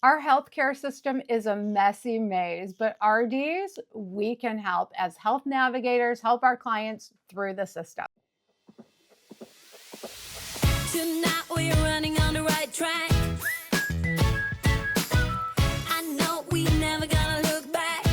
Our healthcare system is a messy maze, but RDs, we can help as health navigators, help our clients through the system. Tonight we're running on the right track. I know we never gonna look back.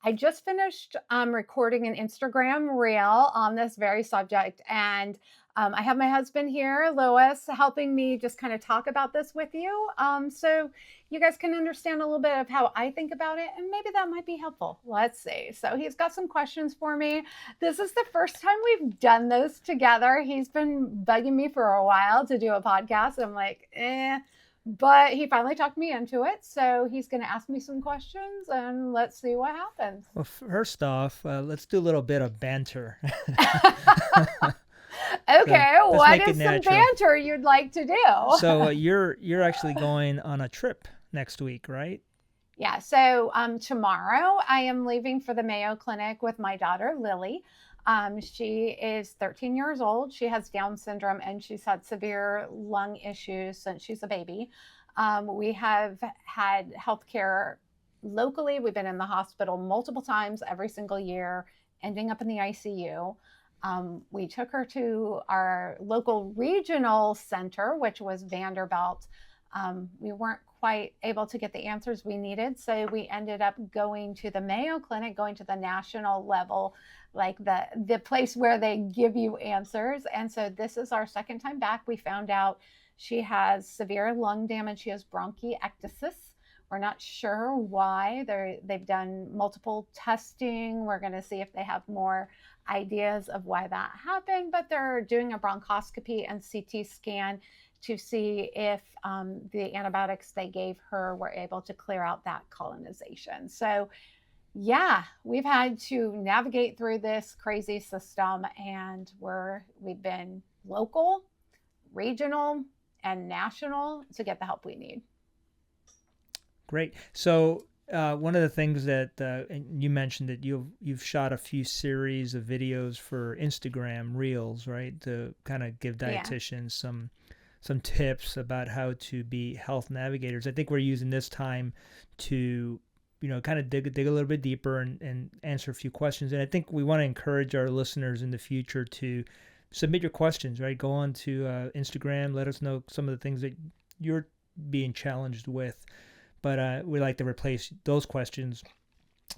I just finished recording an Instagram reel on this very subject, and I have my husband here, Lewis, helping me just kind of talk about this with you, so you guys can understand a little bit of how I think about it, and maybe that might be helpful. Let's see. So he's got some questions for me. This is the first time we've done those together. He's been bugging me for a while to do a podcast. I'm like, but he finally talked me into it. So he's going to ask me some questions and let's see what happens. Well, first off, let's do a little bit of banter. Okay, So, what is some banter you'd like to do? So you're actually going on a trip next week, right? Yeah, so tomorrow I am leaving for the Mayo Clinic with my daughter, Lily. She is 13 years old. She has Down syndrome and she's had severe lung issues since she's a baby. We have had healthcare locally. We've been in the hospital multiple times every single year, ending up in the ICU. We took her to our local regional center, which was Vanderbilt. We weren't quite able to get the answers we needed, so we ended up going to the Mayo Clinic, going to the national level, like the place where they give you answers. And so this is our second time back. We found out she has severe lung damage. She has bronchiectasis. We're not sure why. They've done multiple testing. We're going to see if they have more ideas of why that happened, but they're doing a bronchoscopy and CT scan to see if the antibiotics they gave her were able to clear out that colonization. So yeah, we've had to navigate through this crazy system, and we've been local, regional, and national to get the help we need. Great. So one of the things that you mentioned that you've shot a few series of videos for Instagram Reels, right, to kind of give dietitians some tips about how to be health navigators. I think we're using this time to, kind of dig a little bit deeper and answer a few questions. And I think we want to encourage our listeners in the future to submit your questions, right? Go on to Instagram, let us know some of the things that you're being challenged with. But we like to replace those questions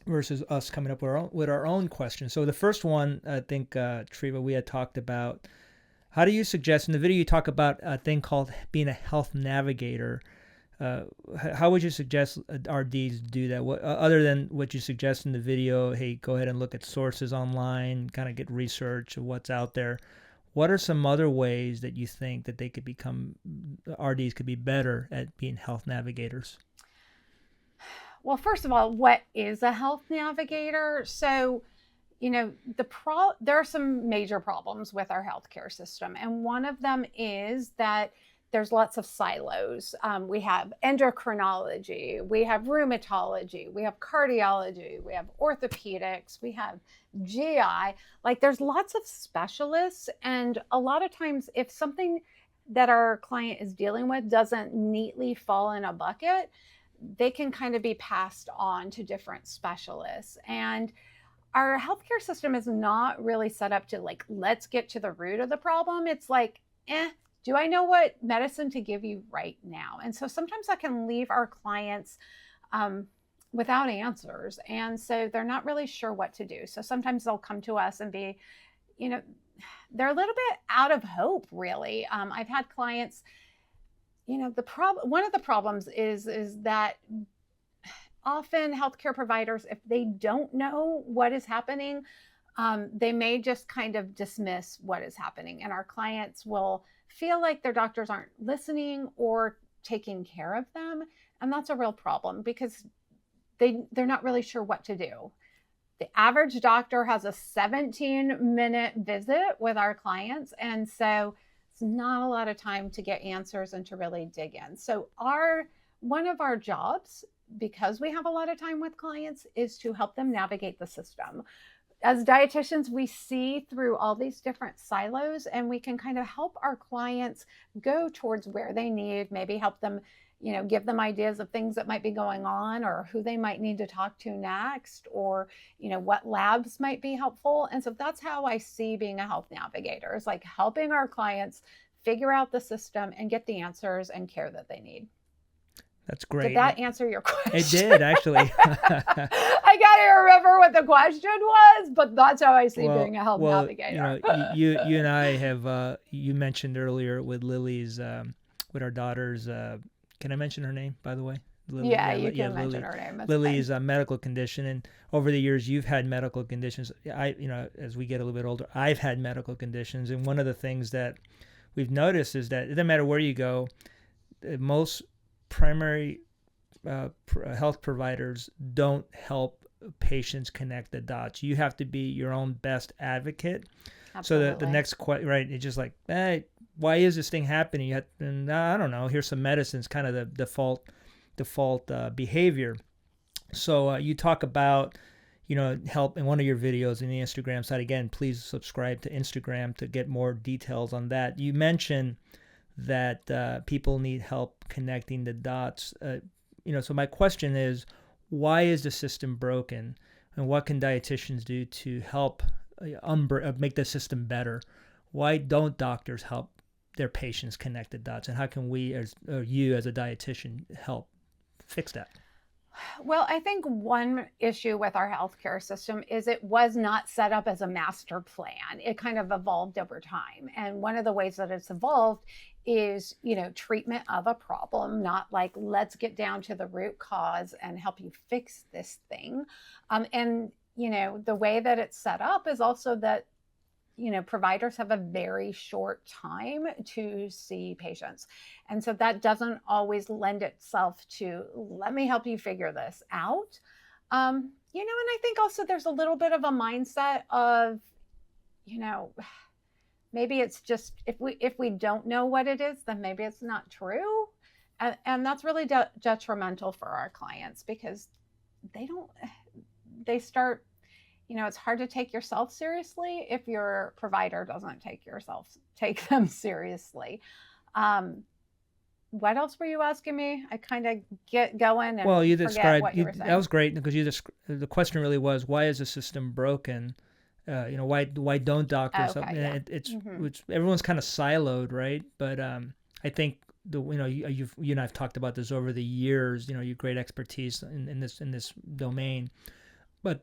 versus us coming up with our own questions. So the first one, I think, Treva, we had talked about, how do you suggest, in the video you talk about a thing called being a health navigator. How would you suggest RDs do that? Other than what you suggest in the video, hey, go ahead and look at sources online, kind of get research of what's out there. What are some other ways that you think that RDs could be better at being health navigators? Well, first of all, what is a health navigator? So, there are some major problems with our healthcare system. And one of them is that there's lots of silos. We have endocrinology, we have rheumatology, we have cardiology, we have orthopedics, we have GI. Like there's lots of specialists. And a lot of times if something that our client is dealing with doesn't neatly fall in a bucket, they can kind of be passed on to different specialists. And our healthcare system is not really set up to let's get to the root of the problem. It's like, do I know what medicine to give you right now? And so sometimes that can leave our clients without answers. And so they're not really sure what to do. So sometimes they'll come to us and be, they're a little bit out of hope, really. I've had clients, one of the problems is that often healthcare providers, if they don't know what is happening, they may just kind of dismiss what is happening. And our clients will feel like their doctors aren't listening or taking care of them. And that's a real problem because they're not really sure what to do. The average doctor has a 17-minute visit with our clients. And so it's not a lot of time to get answers and to really dig in. So one of our jobs, because we have a lot of time with clients, is to help them navigate the system. as dietitians, we see through all these different silos, and we can kind of help our clients go towards where they need, maybe help them, give them ideas of things that might be going on, or who they might need to talk to next, or, what labs might be helpful. And so that's how I see being a health navigator, is like helping our clients figure out the system and get the answers and care that they need. That's great. Did that answer your question? It did, actually. I gotta remember what the question was, but that's how I see being a health navigator. You and I have, you mentioned earlier with Lily's, with our daughter's, can I mention her name, by the way? Lily, yeah, you can mention her name. That's Lily's medical condition, and over the years you've had medical conditions. As we get a little bit older, I've had medical conditions, and one of the things that we've noticed is that it doesn't matter where you go, most primary health providers don't help patients connect the dots. You have to be your own best advocate. Absolutely. So that the next question, right, it's just like, hey, why is this thing happening? And I don't know, here's some medicines, kind of the default behavior. So you talk about, help in one of your videos in the Instagram side. Again, please subscribe to Instagram to get more details on that. You mentioned that people need help connecting the dots. So my question is, why is the system broken, and what can dietitians do to help make the system better? Why don't doctors help their patients connect the dots, and how can we, you as a dietitian, help fix that? Well, I think one issue with our healthcare system is it was not set up as a master plan. It kind of evolved over time. And one of the ways that it's evolved is, treatment of a problem, not like, let's get down to the root cause and help you fix this thing. And the way that it's set up is also that, providers have a very short time to see patients. And so that doesn't always lend itself to, let me help you figure this out. And I think also there's a little bit of a mindset of, maybe it's just, if we don't know what it is, then maybe it's not true. And that's really detrimental for our clients, because they start, it's hard to take yourself seriously if your provider doesn't take them seriously. What else were you asking me? I kind of get going and you forget described what you were saying. That was great, because the question really was, why is the system broken? Why don't doctors? Okay, yeah. It's everyone's kind of siloed, right? But I think you and I've talked about this over the years. Your great expertise in this domain, but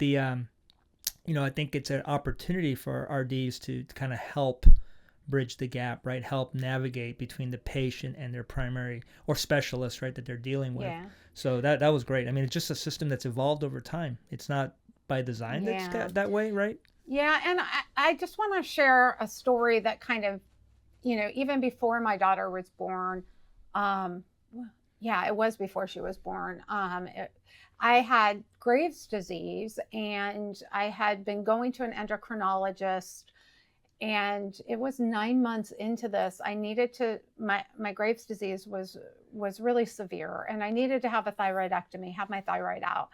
I think it's an opportunity for RDs to kind of help bridge the gap, right? Help navigate between the patient and their primary or specialist, right, that they're dealing with. Yeah. So that was great. I mean, it's just a system that's evolved over time. It's not by design that's that way, right? Yeah, and I just want to share a story that kind of, even before my daughter was born, it was before she was born. I had Graves' disease, and I had been going to an endocrinologist, and it was 9 months into this. I needed to, my Graves' disease was really severe, and I needed to have a thyroidectomy, have my thyroid out.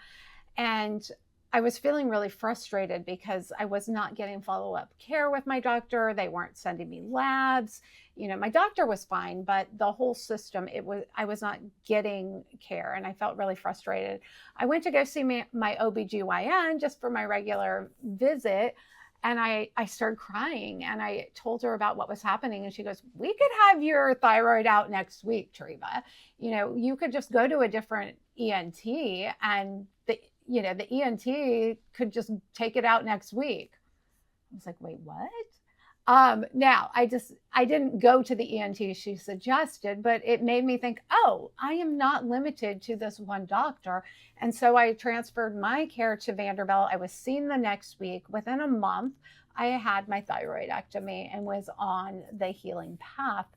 And I was feeling really frustrated because I was not getting follow-up care with my doctor. They weren't sending me labs. My doctor was fine, but the whole system, I was not getting care, and I felt really frustrated. I went to go see my OBGYN just for my regular visit, and I started crying, and I told her about what was happening, and she goes, "We could have your thyroid out next week, Treva. You could just go to a different ENT, and the ENT could just take it out next week." I was like, wait, what? Now I didn't go to the ENT she suggested, but it made me think, oh, I am not limited to this one doctor. And so I transferred my care to Vanderbilt. I was seen the next week. Within a month, I had my thyroidectomy and was on the healing path.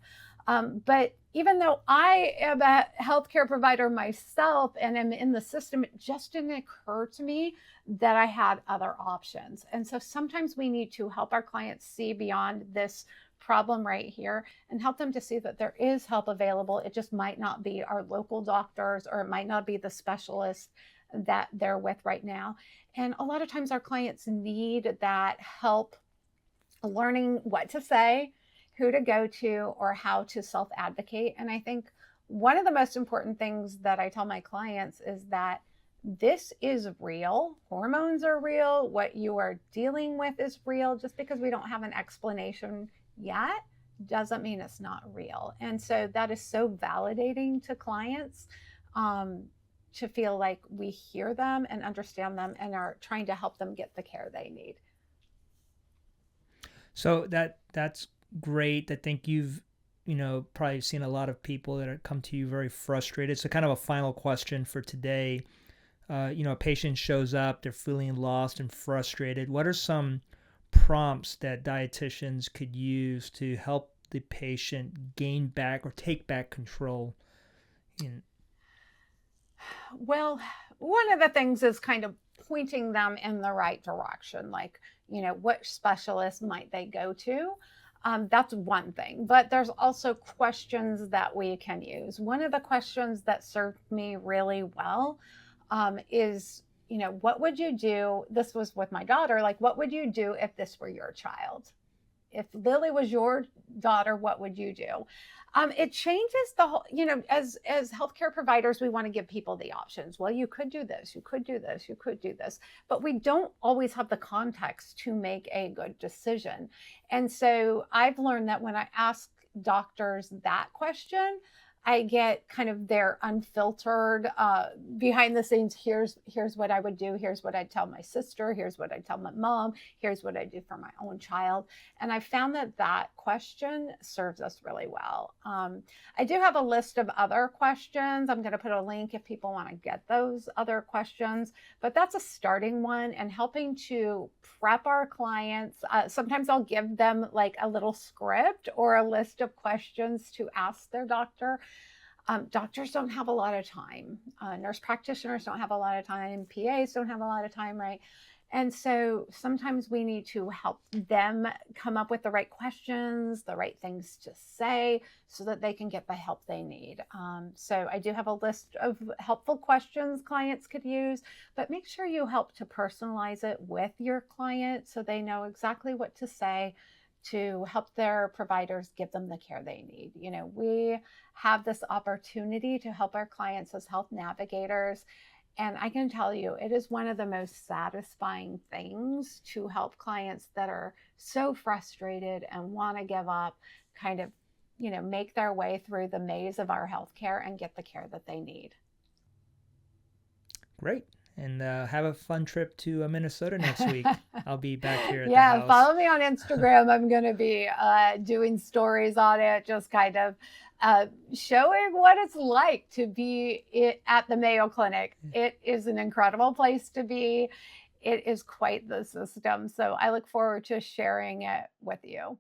But even though I am a healthcare provider myself and am in the system, it just didn't occur to me that I had other options. And so sometimes we need to help our clients see beyond this problem right here and help them to see that there is help available. It just might not be our local doctors, or it might not be the specialist that they're with right now. And a lot of times our clients need that help learning what to say, who to go to, or how to self-advocate. And I think one of the most important things that I tell my clients is that this is real. Hormones are real. What you are dealing with is real. Just because we don't have an explanation yet doesn't mean it's not real. And so that is so validating to clients, to feel like we hear them and understand them and are trying to help them get the care they need. So that's great. I think you've probably seen a lot of people that are come to you very frustrated. So kind of a final question for today. A patient shows up, they're feeling lost and frustrated. What are some prompts that dietitians could use to help the patient gain back or take back control? Well, one of the things is kind of pointing them in the right direction, like, which specialist might they go to? That's one thing, but there's also questions that we can use. One of the questions that served me really well is, what would you do? This was with my daughter. Like, what would you do if this were your child? If Lily was your daughter, what would you do? It changes the whole, as healthcare providers, we want to give people the options. Well, you could do this, you could do this, you could do this, but we don't always have the context to make a good decision. And so I've learned that when I ask doctors that question, I get kind of their unfiltered, behind the scenes, here's what I would do, here's what I'd tell my sister, here's what I'd tell my mom, here's what I do for my own child. And I found that question serves us really well. I do have a list of other questions. I'm going to put a link if people want to get those other questions, but that's a starting one, and helping to prep our clients. Sometimes I'll give them like a little script or a list of questions to ask their doctor. Doctors don't have a lot of time. Nurse practitioners don't have a lot of time. PAs don't have a lot of time, right? And so sometimes we need to help them come up with the right questions, the right things to say, so that they can get the help they need. So I do have a list of helpful questions clients could use, but make sure you help to personalize it with your client so they know exactly what to say to help their providers give them the care they need. We have this opportunity to help our clients as health navigators. And I can tell you, it is one of the most satisfying things to help clients that are so frustrated and want to give up, kind of, make their way through the maze of our healthcare and get the care that they need. Great. And have a fun trip to Minnesota next week. I'll be back here at the Yeah, house. follow me on Instagram. I'm going to be doing stories on it, just kind of showing what it's like to be at the Mayo Clinic. It is an incredible place to be. It is quite the system. So I look forward to sharing it with you.